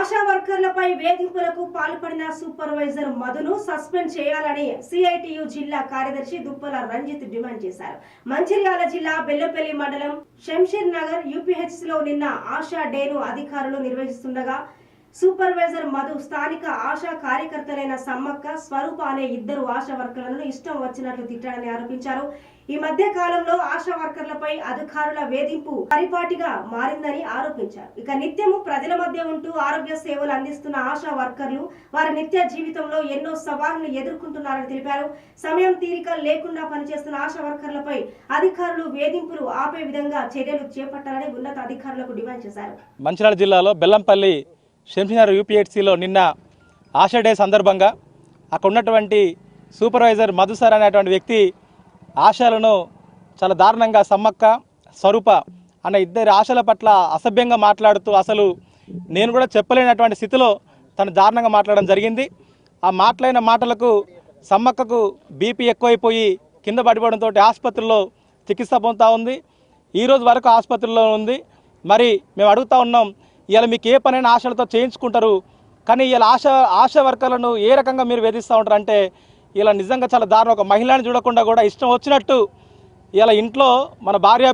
ఆశా వర్కర్లపై వేధింపులకు పాల్పడిన supervisor మధును suspend చేయాలని సిఐటియు జిల్లా కార్యదర్శి దుప్పల రంజిత్ డిమాండ్ చేశారు. మంచిర్యాల జిల్లా బెల్లంపల్లి మండలం శంషీర్ నగర్ యూపీహెచ్సిలో నిన్న ఆశా డేను అధికారులు నిర్వహిస్తుండగా సూపర్వైజర్ మధు స్థానిక ఆశా కార్యకర్తలైన సమ్మక్క, స్వరూప అనే ఇద్దరు ఆశా వర్కర్లను ఇష్టం వచ్చినట్లు తిట్టాడని ఆరోపించారు. ఈ మధ్య కాలంలో ఆశా వర్కర్లపై అధికారుల వేధింపు పరిపాటిగా మారిందని ఆరోపించారు. ఇక నిత్యము ప్రజల మధ్య ఉంటూ ఆరోగ్య సేవలు అందిస్తున్న ఆశా వర్కర్లు వారి నిత్య జీవితంలో ఎన్నో సవాళ్లను ఎదుర్కొంటున్నారని తెలిపారు. సమయం తీరిక లేకుండా పనిచేస్తున్న ఆశా వర్కర్లపై అధికారులు వేధింపులు ఆపే విధంగా చర్యలు చేపట్టాలని ఉన్నత అధికారులకు డిమాండ్ చేశారు. మంచిర్యాల జిల్లాలో బెల్లంపల్లి శంషీనగర్ యూపీహెచ్సిలో నిన్న ఆశా డే సందర్భంగా అక్కడ ఉన్నటువంటి సూపర్వైజర్ మధు సార్ అనేటువంటి వ్యక్తి ఆశలను చాలా దారుణంగా సమ్మక్క, స్వరూప అన్న ఇద్దరి ఆశల పట్ల అసభ్యంగా మాట్లాడుతూ అసలు నేను కూడా చెప్పలేనటువంటి స్థితిలో తను దారుణంగా మాట్లాడడం జరిగింది. ఆ మాట్లాడిన మాటలకు సమ్మక్కకు బీపీ ఎక్కువైపోయి కింద పడిపోవడంతో ఆసుపత్రిలో చికిత్స పొందుతూ ఉంది. ఈరోజు వరకు ఆసుపత్రిలో ఉంది. మరి మేము అడుగుతూ ఉన్నాం, ఇలా మీకు ఏ పనైనా ఆశలతో చేయించుకుంటారు, కానీ ఇలా ఆశా వర్కర్లను ఏ రకంగా మీరు వేధిస్తూ ఉంటారు అంటే ఇలా నిజంగా చాలా దారుణం. ఒక మహిళని చూడకుండా కూడా ఇష్టం వచ్చినట్టు ఇలా ఇంట్లో మన భార్య